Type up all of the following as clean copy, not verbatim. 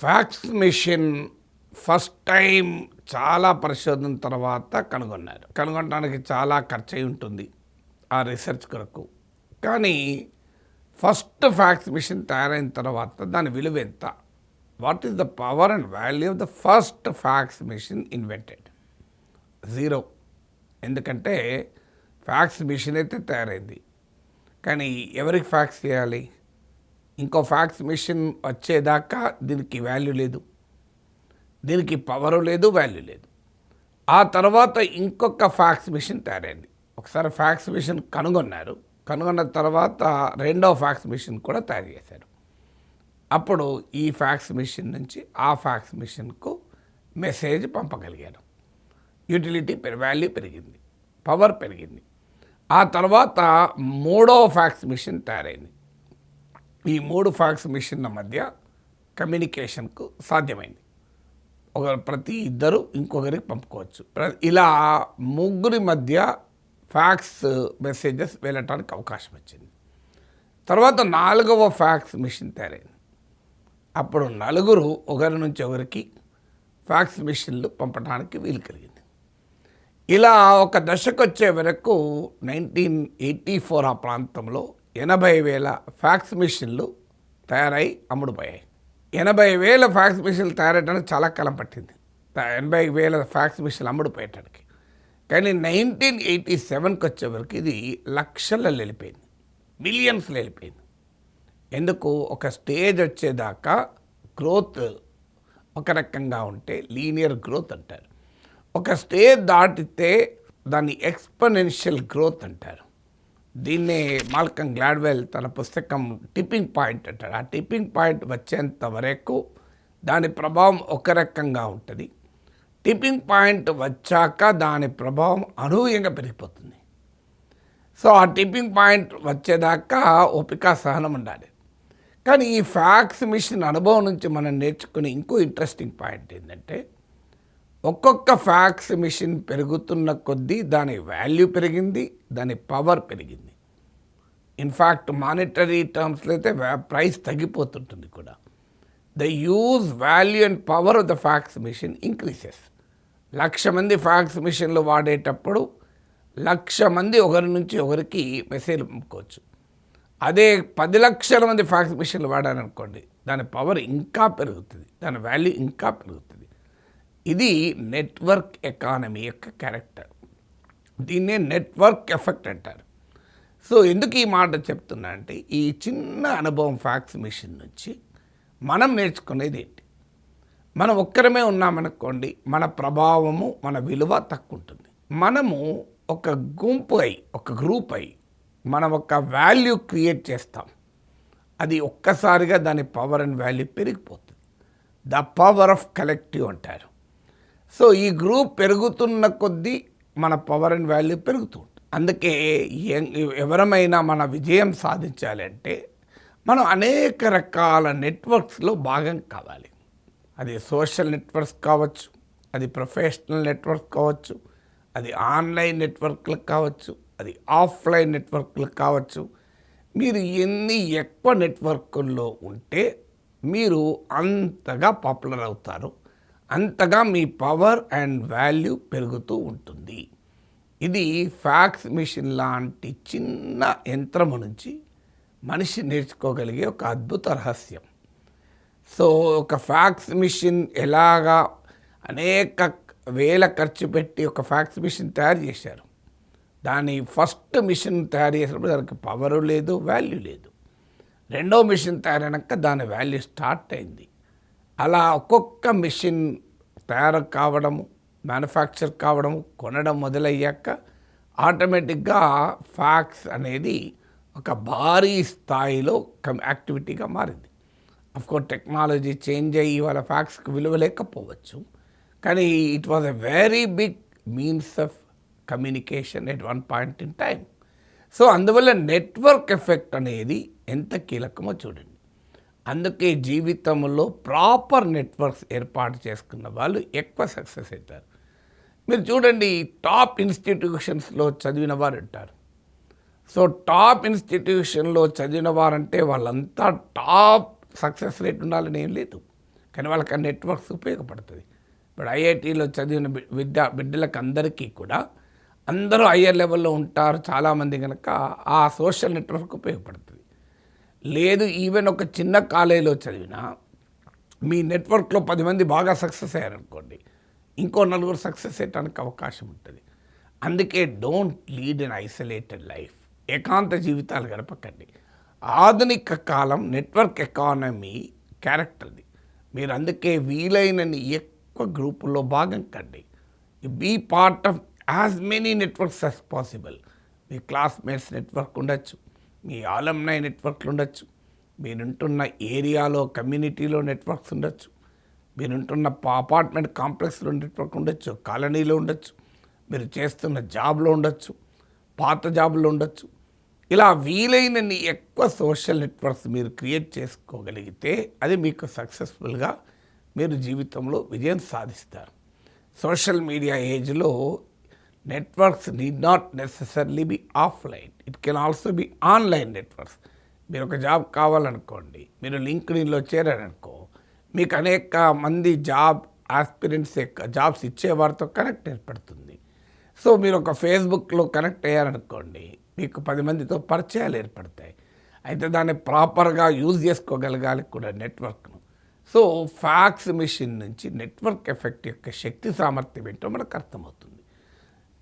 Fax machine first time చాలా పరిశోధన తర్వాత కనుగొనడానికి చాలా ఖర్చు అయి ఉంటుంది ఆ రీసెర్చ్ కొరకు. కానీ ఫస్ట్ ఫ్యాక్స్ మెషిన్ తయారైన తర్వాత దాని విలువ ఎంత? What is the power and value of the first fax machine invented? Zero. ఎందుకంటే ఫ్యాక్స్ మెషిన్ అయితే తయారైంది, కానీ ఎవరికి ఫ్యాక్స్ చేయాలి? ఇంకో ఫ్యాక్స్ మెషిన్ వచ్చేదాకా దీనికి వాల్యూ లేదు, దీనికి పవరు లేదు, వాల్యూ లేదు. ఆ తర్వాత ఇంకొక ఫ్యాక్స్ మెషిన్ తయారైంది. ఒకసారి ఫ్యాక్స్ మెషిన్ కనుగొన్న తర్వాత రెండవ ఫ్యాక్స్ మెషిన్ కూడా తయారు చేశారు. అప్పుడు ఈ ఫ్యాక్స్ మెషిన్ నుంచి ఆ ఫ్యాక్స్ మెషిన్కు మెసేజ్ పంపగలిగారు. యూటిలిటీ వాల్యూ పెరిగింది, పవర్ పెరిగింది. ఆ తర్వాత మూడవ ఫ్యాక్స్ మెషిన్ తయారైంది. ఈ మూడు ఫ్యాక్స్ మెషిన్ల మధ్య కమ్యూనికేషన్కు సాధ్యమైంది. ప్రతి ఇద్దరు ఇంకొకరికి పంపుకోవచ్చు. ఇలా ముగ్గురి మధ్య ఫ్యాక్స్ మెసేజెస్ వెళ్ళటానికి అవకాశం వచ్చింది. తర్వాత నాలుగవ ఫ్యాక్స్ మెషిన్ తయారైంది. అప్పుడు నలుగురు ఒకరి నుంచి ఒకరికి ఫ్యాక్స్ మెషిన్లు పంపడానికి వీలు కలిగింది. ఇలా ఒక దశకు వచ్చే వరకు 1984 ఆ ప్రాంతంలో 80,000 ఫ్యాక్స్ మెషిన్లు తయారై అమ్ముడుపోయాయి. 80,000 ఫ్యాక్స్ మెషిన్లు తయారయ్యడానికి చాలా కాలం పట్టింది. 80,000 ఫ్యాక్స్ మెషిన్లు అమ్ముడుపోయేటానికి. కానీ 1987కి వచ్చేవరకు ఇది లక్షల్లో వెళ్ళిపోయింది, మిలియన్స్లో వెళ్ళిపోయింది. ఎందుకు? ఒక స్టేజ్ వచ్చేదాకా గ్రోత్ ఒక రకంగా ఉంటే లీనియర్ గ్రోత్ అంటారు. ఒక స్టేజ్ దాటితే దాన్ని ఎక్స్పోనెన్షియల్ గ్రోత్ అంటారు. దీన్నే మాల్కమ్ గ్లాడ్వెల్ తన పుస్తకం టిప్పింగ్ పాయింట్ అంటాడు. ఆ టిప్పింగ్ పాయింట్ వచ్చేంత వరకు దాని ప్రభావం ఒక రకంగా ఉంటుంది. టిప్పింగ్ పాయింట్ వచ్చాక దాని ప్రభావం అనూహ్యంగా పెరిగిపోతుంది. సో ఆ టిప్పింగ్ పాయింట్ వచ్చేదాకా ఓపిక, సహనం ఉండాలి. కానీ ఈ ఫ్యాక్స్ మెషిన్ అనుభవం నుంచి మనం నేర్చుకునే ఇంకో ఇంట్రెస్టింగ్ పాయింట్ ఏంటంటే, ఒక్కొక్క ఫ్యాక్స్ మెషిన్ పెరుగుతున్న కొద్దీ దాని వాల్యూ పెరిగింది, దాని పవర్ పెరిగింది. ఇన్ఫ్యాక్ట్ మానిటరీ టర్మ్స్లో అయితే ప్రైస్ తగ్గిపోతుంటుంది కూడా. The use, value and power of the fax machine increases. 1,00,000 మంది ఫ్యాక్స్ మెషిన్లు వాడేటప్పుడు 1,00,000 మంది ఒకరి నుంచి ఒకరికి మెసేజ్ పంపుకోవచ్చు. అదే 10 లక్షల మంది ఫ్యాక్స్ మెషిన్లు వాడారనుకోండి, దాని పవర్ ఇంకా పెరుగుతుంది, దాని వాల్యూ ఇంకా పెరుగుతుంది. ఇది నెట్వర్క్ ఎకానమీ యొక్క క్యారెక్టర్. దీన్నే నెట్వర్క్ ఎఫెక్ట్ అంటారు. సో ఎందుకు ఈ మాట చెప్తున్నా అంటే, ఈ చిన్న అనుభవం ఫ్యాక్స్ మెషిన్ నుంచి మనం నేర్చుకునేది ఏంటి? మనం ఒక్కరమే ఉన్నామనుకోండి, మన ప్రభావము, మన విలువ తక్కువ ఉంటుంది. మనము ఒక గుంపు అయి, ఒక గ్రూప్ అయి మనం ఒక వాల్యూ క్రియేట్ చేస్తాం. అది ఒక్కసారిగా దాని పవర్ అండ్ వాల్యూ పెరిగిపోతుంది. ద పవర్ ఆఫ్ కలెక్టివ్ అంటారు. సో ఈ గ్రూప్ పెరుగుతున్న కొద్దీ మన పవర్ అండ్ వాల్యూ పెరుగుతూ ఉంటుంది. అందుకే ఎవరమైనా మన విజయం సాధించాలంటే మనం అనేక రకాల నెట్వర్క్స్లో భాగం కావాలి. అది సోషల్ నెట్వర్క్స్ కావచ్చు, అది ప్రొఫెషనల్ నెట్వర్క్ కావచ్చు, అది ఆన్లైన్ నెట్వర్క్లు కావచ్చు, అది ఆఫ్లైన్ నెట్వర్క్లు కావచ్చు. మీరు ఎన్ని ఎక్కువ నెట్వర్క్ల్లో ఉంటే మీరు అంతగా పాపులర్ అవుతారు, అంతగా మీ పవర్ అండ్ వాల్యూ పెరుగుతూ ఉంటుంది. ఇది ఫ్యాక్స్ మెషిన్ లాంటి చిన్న యంత్రము నుంచి మనిషి నేర్చుకోగలిగే ఒక అద్భుత రహస్యం. సో ఒక ఫ్యాక్స్ మెషిన్ ఎలాగా అనేక వేల ఖర్చు పెట్టి ఒక ఫ్యాక్స్ మెషిన్ తయారు చేశారు. దాని ఫస్ట్ మెషిన్ తయారు చేసినప్పుడు దానికి పవరు లేదు, వాల్యూ లేదు. రెండో మెషిన్ తయారైనాక దాని వాల్యూ స్టార్ట్ అయింది. అలా ఒక్కొక్క మెషిన్ తయారు కావడము, మ్యానుఫ్యాక్చర్ కావడము, కొనడం మొదలయ్యాక ఆటోమేటిక్గా ఫ్యాక్స్ అనేది ఒక భారీ స్థాయిలో యాక్టివిటీగా మారింది. అఫ్కోర్స్ టెక్నాలజీ చేంజ్ అయ్యి వాళ్ళ ఫ్యాక్స్కి విలువ లేకపోవచ్చు, కానీ it was a very big means of communication at one point in time. So అందువల్ల నెట్వర్క్ ఎఫెక్ట్ అనేది ఎంత కీలకమో చూడండి. అందుకే జీవితంలో ప్రాపర్ నెట్వర్క్స్ ఏర్పాటు చేసుకున్న వాళ్ళు ఎక్కువ సక్సెస్ అవుతారు. మీరు చూడండి, టాప్ ఇన్స్టిట్యూషన్స్లో చదివిన వారు ఉంటారు. సో టాప్ ఇన్స్టిట్యూషన్లో చదివిన వారంటే వాళ్ళంతా టాప్ సక్సెస్ రేట్ ఉండాలని ఏం లేదు. కానీ వాళ్ళకి ఆ నెట్వర్క్స్ ఉపయోగపడుతుంది. ఇప్పుడు ఐఐటీలో చదివిన బిడ్డలకు అందరికీ కూడా అందరూ హయ్యర్ లెవెల్లో ఉంటారు చాలామంది కనుక ఆ సోషల్ నెట్వర్క్ ఉపయోగపడుతుంది. లేదు ఈవెన్ ఒక చిన్న కాలేజీలో చదివినా మీ నెట్వర్క్లో 10 మంది బాగా సక్సెస్ అయ్యారనుకోండి, ఇంకో 4 సక్సెస్ అయ్యడానికి అవకాశం ఉంటుంది. అందుకే don't lead N isolated life. ఏకాంత జీవితాలు గడపకండి. ఆధునిక కాలం నెట్వర్క్ ఎకానమీ క్యారెక్టర్ది. మీరు అందుకే వీలైనన్ని ఎక్కువ గ్రూపుల్లో భాగం కండి. Be part of as many networks as possible. మీ క్లాస్మేట్స్ నెట్వర్క్ ఉండొచ్చు, మీ ఆలమ్నై నెట్వర్క్లు ఉండొచ్చు, మీరుంటున్న ఏరియాలో కమ్యూనిటీలో నెట్వర్క్స్ ఉండొచ్చు, మీరుంటున్న అపార్ట్మెంట్ కాంప్లెక్స్లో నెట్వర్క్ ఉండొచ్చు, కాలనీలో ఉండొచ్చు, మీరు చేస్తున్న జాబ్లో ఉండొచ్చు, పాత జాబ్లో ఉండొచ్చు. ఇలా వీలైనన్ని ఎక్కువ సోషల్ నెట్వర్క్స్ మీరు క్రియేట్ చేసుకోగలిగితే అది మీకు సక్సెస్ఫుల్గా మీరు జీవితంలో విజయం సాధిస్తారు. సోషల్ మీడియా ఏజ్లో networks need not necessarily be offline, it can also be online networks. మీరు ఒక జాబ్ కావాలనుకోండి, మీరు లింక్డ్ఇన్లో చేరారనుకో, మీకు అనేక మంది జాబ్ ఆస్పిరెంట్స్ జాబ్స్ ఇచ్చేవారితో కనెక్ట్ ఏర్పడుతుంది. సో మీరు ఒక ఫేస్బుక్లో కనెక్ట్ అయ్యారనుకోండి, మీకు 10 మందితో పరిచయాలు ఏర్పడతాయి. అయితే దాన్ని ప్రాపర్గా యూజ్ చేసుకోగలగాలి కూడా నెట్వర్క్ను. సో ఫ్యాక్స్ మిషన్ నుంచి నెట్వర్క్ ఎఫెక్ట్ యొక్క శక్తి సామర్థ్యం ఏంటో మనకు అర్థమవుతుంది.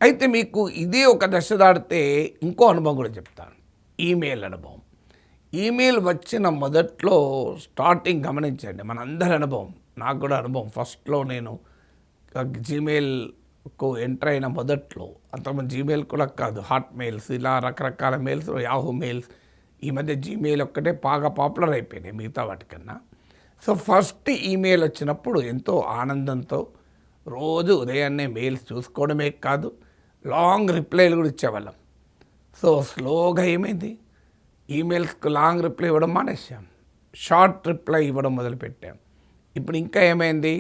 అయితే మీకు ఇదే ఒక దశ దాటితే ఇంకో అనుభవం కూడా చెప్తాను, ఈమెయిల్ అనుభవం. ఈమెయిల్ వచ్చిన మొదట్లో స్టార్టింగ్ గమనించండి, మనందరి అనుభవం, నాకు కూడా అనుభవం. ఫస్ట్లో నేను జీమెయిల్కు ఎంటర్ అయిన మొదట్లో, అంతకుముందు జీమెయిల్ కూడా కాదు, హాట్ మెయిల్స్, ఇలా రకరకాల మెయిల్స్, యాహూ మెయిల్స్, ఈ మధ్య జీమెయిల్ ఒక్కటే బాగా పాపులర్ అయిపోయినాయి మిగతా వాటికన్నా. సో ఫస్ట్ ఈమెయిల్ వచ్చినప్పుడు ఎంతో ఆనందంతో రోజు ఉదయాన్నే మెయిల్స్ చూసుకోవడమే కాదు, లాంగ్ రిప్లైలు కూడా ఇచ్చేవాళ్ళం. సో స్లోగా ఏమైంది, ఈమెయిల్స్కి లాంగ్ రిప్లై ఇవ్వడం మానేసాం, షార్ట్ రిప్లై ఇవ్వడం మొదలుపెట్టాం. ఇప్పుడు ఇంకా ఏమైంది,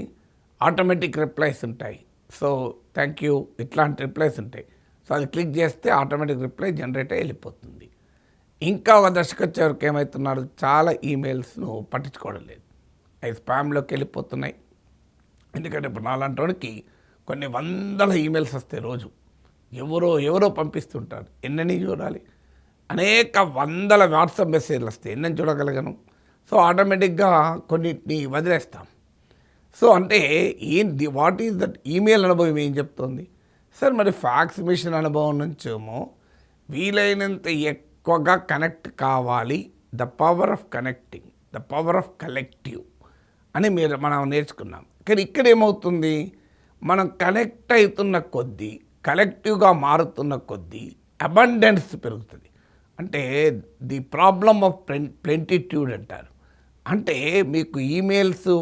ఆటోమేటిక్ రిప్లైస్ ఉంటాయి. సో థ్యాంక్ యూ ఇట్లాంటి రిప్లైస్ ఉంటాయి. సో అది క్లిక్ చేస్తే ఆటోమేటిక్ రిప్లై జనరేట్ అయ్యి వెళ్ళిపోతుంది. ఇంకా ఒక దశకు వచ్చేవరకు ఏమవుతున్నారు, చాలా ఈమెయిల్స్ను పట్టించుకోవడం లేదు, అవి స్పామ్లోకి వెళ్ళిపోతున్నాయి. ఎందుకంటే ఇప్పుడు నాలాంటి కొన్ని వందల ఈమెయిల్స్ వస్తాయి రోజు, ఎవరో పంపిస్తుంటారు, ఎన్నని చూడాలి, అనేక వందల వాట్సాప్ మెసేజ్లు వస్తాయి, ఎన్నని చూడగలగను. సో ఆటోమేటిక్గా కొన్నిటిని వదిలేస్తాం. సో అంటే ఏంటి, వాట్ ఈజ్ దట్ ఈమెయిల్ అనుభవం ఏం చెప్తుంది సార్? మరి ఫ్యాక్స్ మిషన్ అనుభవం నుంచేమో వీలైనంత ఎక్కువగా కనెక్ట్ కావాలి, the power of connecting, the power of collective అని మనం నేర్చుకున్నాం. కానీ ఇక్కడ ఏమవుతుంది, మనం కనెక్ట్ అవుతున్న కొద్దీ, కలెక్టివ్గా మారుతున్న కొద్దీ అబండెన్స్ పెరుగుతుంది. అంటే ది ప్రాబ్లమ్ ఆఫ్ ప్లెంటిట్యూడ్ అంటారు. అంటే మీకు ఈమెయిల్స్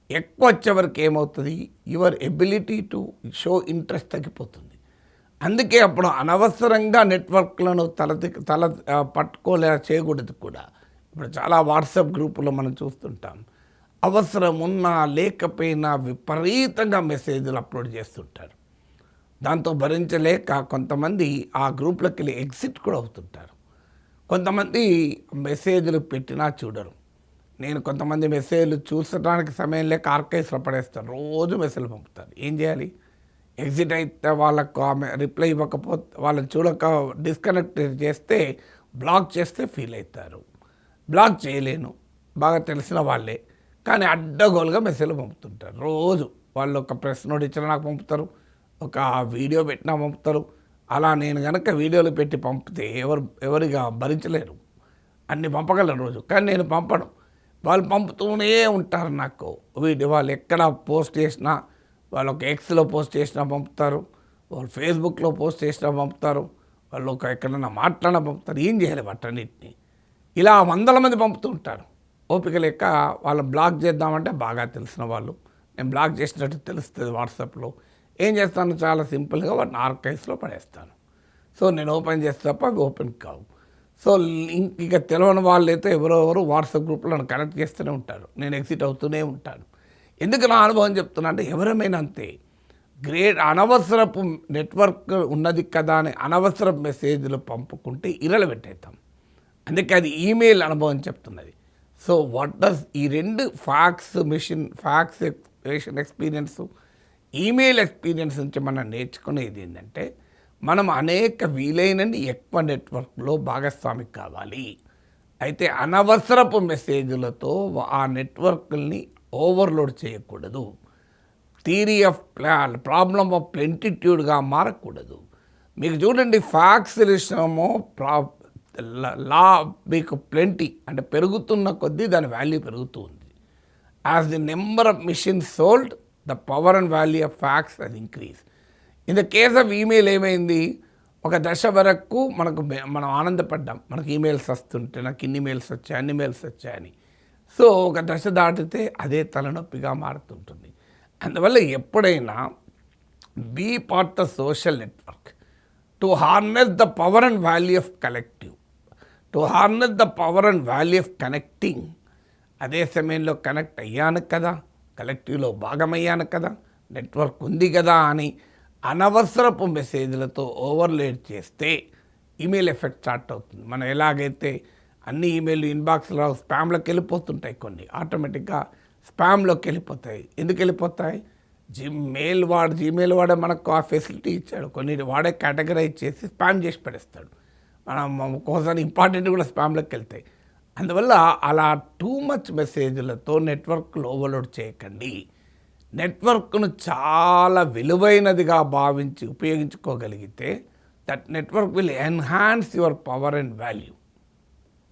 ఎక్కువ వచ్చేవరకు ఏమవుతుంది, your ability to show interest తగ్గిపోతుంది. అందుకే అప్పుడు అనవసరంగా నెట్వర్క్లను తల పట్టుకోలే చేయకూడదు కూడా. ఇప్పుడు చాలా వాట్సాప్ గ్రూపులో మనం చూస్తుంటాం, అవసరం ఉన్నా లేకపోయినా విపరీతంగా మెసేజ్లు అప్లోడ్ చేస్తుంటారు. దాంతో భరించలేక కొంతమంది ఆ గ్రూప్లోకి వెళ్ళి ఎగ్జిట్ కూడా అవుతుంటారు. కొంతమంది మెసేజ్లు పెట్టినా చూడరు. నేను కొంతమంది మెసేజ్లు చూసడానికి సమయం లేక ఆర్కైవ్స్లో పడేస్తాను, రోజు మెసేజ్లు పంపుతారు. ఏం చేయాలి, ఎగ్జిట్ అయితే వాళ్ళకు ఆమె రిప్లై ఇవ్వకపోతే, వాళ్ళని చూడక డిస్కనెక్ట్ చేస్తే, బ్లాక్ చేస్తే ఫీల్ అవుతారు. బ్లాక్ చేయలేను, బాగా తెలిసిన వాళ్ళే, కానీ అడ్డగోలుగా మెసేజ్లు పంపుతుంటారు. రోజు వాళ్ళు ఒక ప్రెస్ నోట్ ఇచ్చినా నాకు పంపుతారు, ఒక వీడియో పెట్టినా పంపుతారు. అలా నేను కనుక వీడియోలు పెట్టి పంపితే ఎవరిగా భరించలేరు, అన్ని పంపగలరు రోజు, కానీ నేను పంపను. వాళ్ళు పంపుతూనే ఉంటారు నాకు వీడియో. వాళ్ళు ఎక్కడ పోస్ట్ చేసినా, వాళ్ళు ఒక ఎక్స్లో పోస్ట్ చేసినా పంపుతారు, వాళ్ళు ఫేస్బుక్లో పోస్ట్ చేసినా పంపుతారు, వాళ్ళు ఒక ఎక్కడన్నా మాట్లాడినా పంపుతారు. ఏం చేయాలి వాటన్నిటిని? ఇలా వందల మంది పంపుతూ ఉంటారు. ఓపిక లేక వాళ్ళు బ్లాక్ చేద్దామంటే, బాగా తెలిసిన వాళ్ళు, నేను బ్లాక్ చేసినట్టు తెలుస్తుంది వాట్సాప్లో. ఏం చేస్తాను, చాలా సింపుల్గా వాటిని ఆర్కైవ్స్లో పడేస్తాను. సో నేను ఓపెన్ చేస్తే తప్ప అవి ఓపెన్ కావు. సో ఇక తెలియని వాళ్ళైతే ఎవరెవరు వాట్సాప్ గ్రూప్లో నన్ను కనెక్ట్ చేస్తూనే ఉంటారు, నేను ఎగ్జిట్ అవుతూనే ఉంటాను. ఎందుకు నా అనుభవం చెప్తున్నా అంటే, ఎవరమైనా అంతే, అనవసరపు నెట్వర్క్ ఉన్నది కదా అని అనవసరపు మెసేజ్లు పంపుకుంటే ఇర్రెలవెంట్ అవుతాం. అందుకే అది ఈమెయిల్ అనుభవం చెప్తున్నది. సో వాట్ డస్ ఈ రెండు ఫ్యాక్స్ ఎక్స్పీరియన్స్, ఈమెయిల్ ఎక్స్పీరియన్స్ నుంచి మనం నేర్చుకునేది ఏంటంటే, మనం అనేక వీలైనన్ని ఎక్కువ నెట్వర్క్లో భాగస్వామి కావాలి. అయితే అనవసరపు మెసేజ్లతో ఆ నెట్వర్క్ని ఓవర్లోడ్ చేయకూడదు. థియరీ ఆఫ్ ప్రాబ్లమ్ ఆఫ్ ప్లెంటిట్యూడ్గా మారకూడదు. మీకు చూడండి, ఫ్యాక్స్ విషయమో లా మీకు ప్లెంటీ అంటే పెరుగుతున్న కొద్దీ దాని వాల్యూ పెరుగుతూ ఉంది. As the number of machines sold, the power and value of fax అది increase. In the case of email ఏమైంది, ఒక దశ వరకు మనం ఆనందపడ్డాం, మనకు ఈమెయిల్స్ వస్తుంటే నాకు ఇన్ని మెయిల్స్ వచ్చాయి, అన్ని మెయిల్స్ వచ్చాయని. సో ఒక దశ దాటితే అదే తలనొప్పిగా మారుతుంటుంది. అందువల్ల ఎప్పుడైనా be part the social network to harness the power and value of collective, to harness the power and value of connecting. అదే సమయంలో కనెక్ట్ అయ్యాను కదా, కలెక్టివ్లో భాగమయ్యాను కదా, నెట్వర్క్ ఉంది కదా అని అనవసరపు మెసేజ్లతో ఓవర్లోడ్ చేస్తే ఈమెయిల్ ఎఫెక్ట్ స్టార్ట్ అవుతుంది. మనం ఎలాగైతే అన్ని ఈమెయిల్ ఇన్బాక్స్లో స్పామ్లోకి వెళ్ళిపోతుంటాయి, కొన్ని ఆటోమేటిక్గా స్పామ్లోకి వెళ్ళిపోతాయి. ఎందుకు వెళ్ళిపోతాయి? జీమెయిల్ వాడే మనకు ఆ ఫెసిలిటీ ఇచ్చాడు. కొన్ని వాడే కేటగరైజ్ చేసి స్పామ్ చేసి పడేస్తాడు. మనం ఒక్కోసారి ఇంపార్టెంట్ కూడా స్పామ్లోకి వెళ్తాయి. అందువల్ల అలా టూ మచ్ మెసేజ్లతో నెట్వర్క్లు ఓవర్లోడ్ చేయకండి. నెట్వర్క్ను చాలా విలువైనదిగా భావించి ఉపయోగించుకోగలిగితే that network will enhance your power and value.